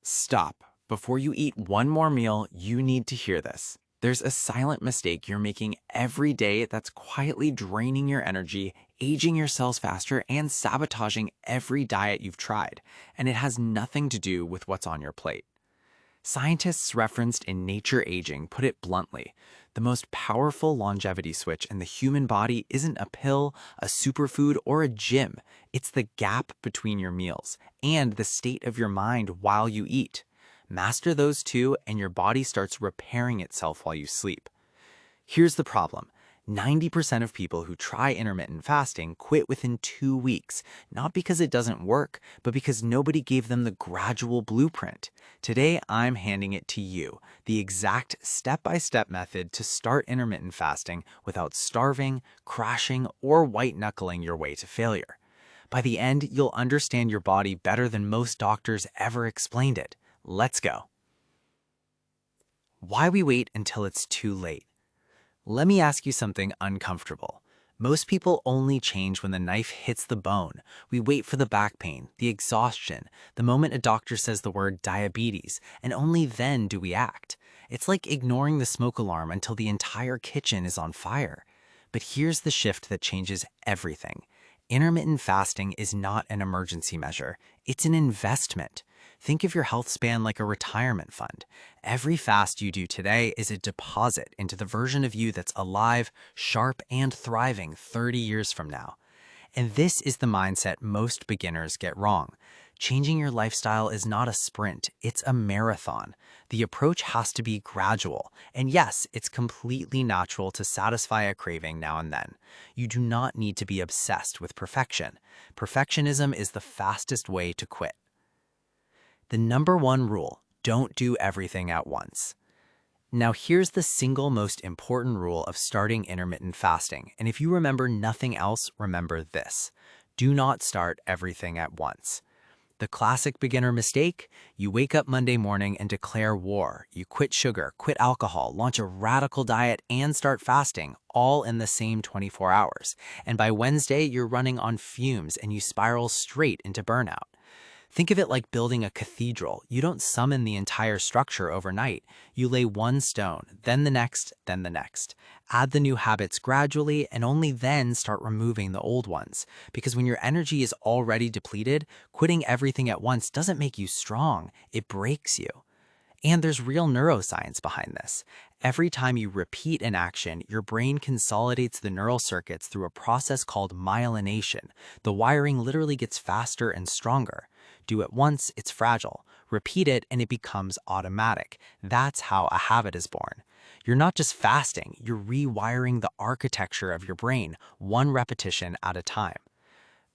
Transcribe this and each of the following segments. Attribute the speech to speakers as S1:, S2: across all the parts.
S1: Stop. Before you eat one more meal, you need to hear this. There's a silent mistake you're making every day that's quietly draining your energy, aging your cells faster, and sabotaging every diet you've tried. And it has nothing to do with what's on your plate. Scientists referenced in Nature Aging put it bluntly: the most powerful longevity switch in the human body isn't a pill, a superfood, or a gym. It's the gap between your meals and the state of your mind while you eat. Master those two, and your body starts repairing itself while you sleep. Here's the problem. 90% of people who try intermittent fasting quit within 2 weeks, not because it doesn't work, but because nobody gave them the gradual blueprint. Today, I'm handing it to you, the exact step-by-step method to start intermittent fasting without starving, crashing, or white-knuckling your way to failure. By the end, you'll understand your body better than most doctors ever explained it. Let's go. Why we wait until it's too late. Let me ask you something uncomfortable. Most people only change when the knife hits the bone. We wait for the back pain, the exhaustion, the moment a doctor says the word diabetes, and only then do we act. It's like ignoring the smoke alarm until the entire kitchen is on fire. But here's the shift that changes everything. Intermittent fasting is not an emergency measure. It's an investment. Think of your health span like a retirement fund. Every fast you do today is a deposit into the version of you that's alive, sharp, and thriving 30 years from now. And this is the mindset most beginners get wrong. Changing your lifestyle is not a sprint, it's a marathon. The approach has to be gradual. And yes, it's completely natural to satisfy a craving now and then. You do not need to be obsessed with perfection. Perfectionism is the fastest way to quit. The number one rule: don't do everything at once. Now here's the single most important rule of starting intermittent fasting, and if you remember nothing else, remember this: do not start everything at once. The classic beginner mistake: you wake up Monday morning and declare war. You quit sugar, quit alcohol, launch a radical diet, and start fasting, all in the same 24 hours. And by Wednesday, you're running on fumes and you spiral straight into burnout. Think of it like building a cathedral. You don't summon the entire structure overnight. You lay one stone, then the next, then the next. Add the new habits gradually, and only then start removing the old ones. Because when your energy is already depleted, quitting everything at once doesn't make you strong. It breaks you. And there's real neuroscience behind this. Every time you repeat an action, your brain consolidates the neural circuits through a process called myelination. The wiring literally gets faster and stronger. Do it once, it's fragile. Repeat it, and it becomes automatic. That's how a habit is born. You're not just fasting, you're rewiring the architecture of your brain, one repetition at a time.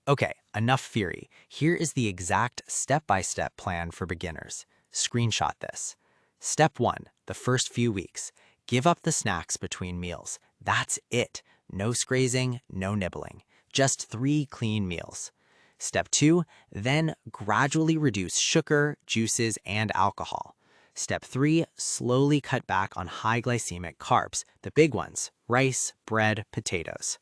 S1: Okay, enough theory. Here is the exact step-by-step plan for beginners. Screenshot this. Step 1, the first few weeks. Give up the snacks between meals. That's it. No scrazing, no nibbling. Just 3 clean meals. Step 2, then gradually reduce sugar, juices, and alcohol. Step 3, slowly cut back on high glycemic carbs, the big ones: rice, bread, potatoes.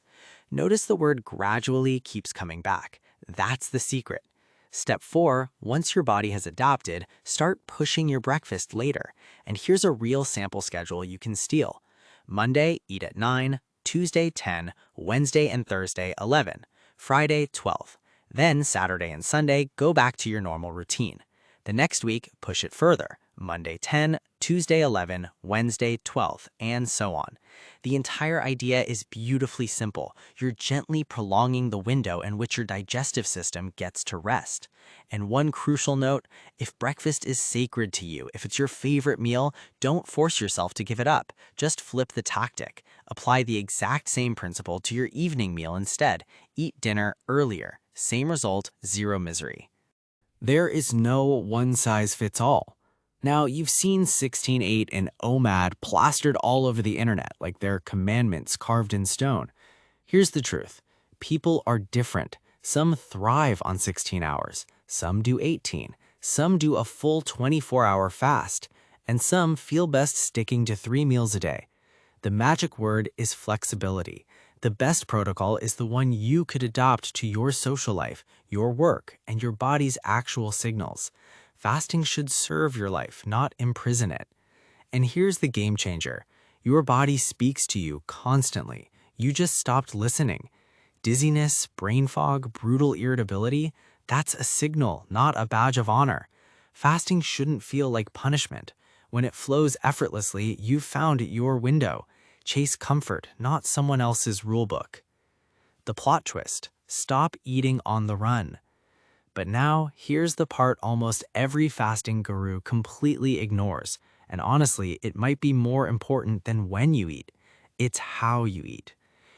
S1: Notice the word gradually keeps coming back. That's the secret. Step 4, once your body has adapted, start pushing your breakfast later. And here's a real sample schedule you can steal. Monday, eat at 9, Tuesday, 10, Wednesday and Thursday, 11, Friday, 12. Then Saturday and Sunday, go back to your normal routine. The next week, push it further. Monday 10, Tuesday 11, Wednesday 12, and so on. The entire idea is beautifully simple. You're gently prolonging the window in which your digestive system gets to rest. And one crucial note: if breakfast is sacred to you, if it's your favorite meal, don't force yourself to give it up. Just flip the tactic. Apply the exact same principle to your evening meal instead. Eat dinner earlier. Same result, zero misery. There is no one-size-fits-all. Now, you've seen 16-8 and OMAD plastered all over the internet like they're commandments carved in stone. Here's the truth. People are different. Some thrive on 16 hours. Some do 18. Some do a full 24-hour fast. And some feel best sticking to 3 meals a day. The magic word is flexibility. The best protocol is the one you could adopt to your social life, your work, and your body's actual signals. Fasting should serve your life, not imprison it. And here's the game changer. Your body speaks to you constantly. You just stopped listening. Dizziness, brain fog, brutal irritability, that's a signal, not a badge of honor. Fasting shouldn't feel like punishment. When it flows effortlessly, you've found your window. Chase comfort, not someone else's rulebook. The plot twist: stop eating on the run. But now, here's the part almost every fasting guru completely ignores. And honestly, it might be more important than when you eat. It's how you eat.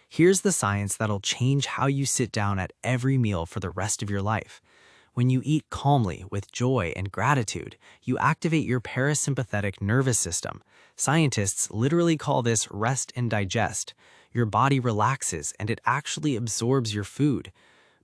S1: Here's the science that'll change how you sit down at every meal for the rest of your life. When you eat calmly, with joy and gratitude, you activate your parasympathetic nervous system. Scientists literally call this rest and digest. Your body relaxes and it actually absorbs your food.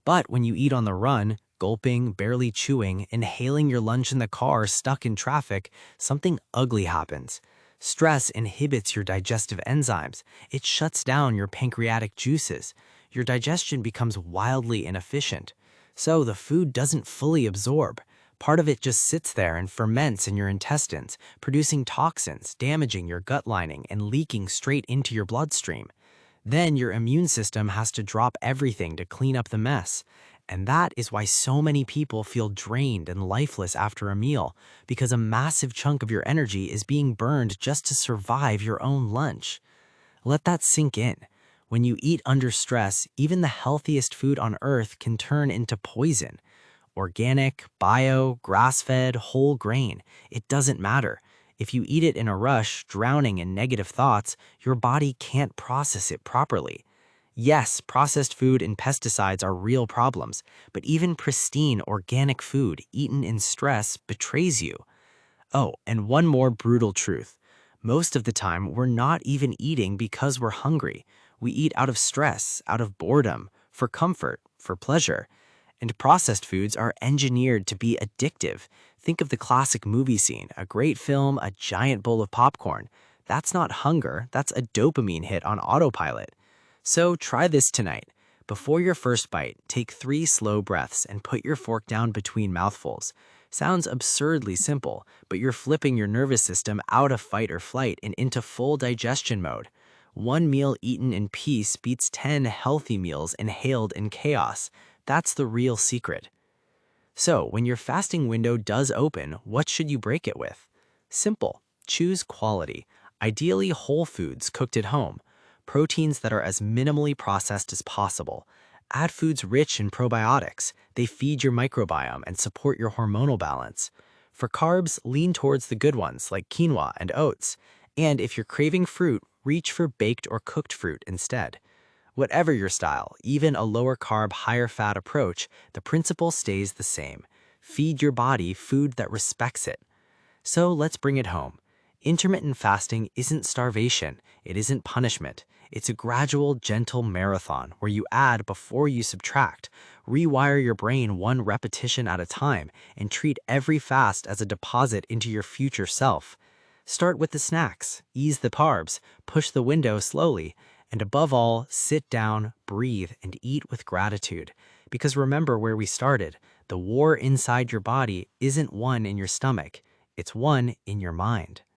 S1: But when you eat on the run, gulping, barely chewing, inhaling your lunch in the car, stuck in traffic, something ugly happens. Stress inhibits your digestive enzymes. It shuts down your pancreatic juices. Your digestion becomes wildly inefficient. So the food doesn't fully absorb. Part of it just sits there and ferments in your intestines, producing toxins, damaging your gut lining, and leaking straight into your bloodstream. Then your immune system has to drop everything to clean up the mess. And that is why so many people feel drained and lifeless after a meal, because a massive chunk of your energy is being burned just to survive your own lunch. Let that sink in. When you eat under stress, even the healthiest food on earth can turn into poison. Organic, bio, grass-fed, whole grain, it doesn't matter. If you eat it in a rush, drowning in negative thoughts, your body can't process it properly. Yes, processed food and pesticides are real problems, but even pristine organic food eaten in stress betrays you. Oh, and one more brutal truth. Most of the time, we're not even eating because we're hungry. We eat out of stress, out of boredom, for comfort, for pleasure. And processed foods are engineered to be addictive. Think of the classic movie scene, a great film, a giant bowl of popcorn. That's not hunger, that's a dopamine hit on autopilot. So try this tonight. Before your first bite, take 3 slow breaths and put your fork down between mouthfuls. Sounds absurdly simple, but you're flipping your nervous system out of fight or flight and into full digestion mode. One meal eaten in peace beats 10 healthy meals inhaled in chaos. That's the real secret. So, when your fasting window does open, what should you break it with? Simple. Choose quality, ideally whole foods cooked at home, proteins that are as minimally processed as possible. Add foods rich in probiotics. They feed your microbiome and support your hormonal balance. For carbs, lean towards the good ones like quinoa and oats. And if you're craving fruit, reach for baked or cooked fruit instead. Whatever your style, even a lower carb, higher fat approach, the principle stays the same. Feed your body food that respects it. So let's bring it home. Intermittent fasting isn't starvation. It isn't punishment. It's a gradual, gentle marathon where you add before you subtract. Rewire your brain one repetition at a time and treat every fast as a deposit into your future self. Start with the snacks, ease the carbs, push the window slowly, and above all, sit down, breathe, and eat with gratitude. Because remember where we started, the war inside your body isn't won in your stomach, it's won in your mind.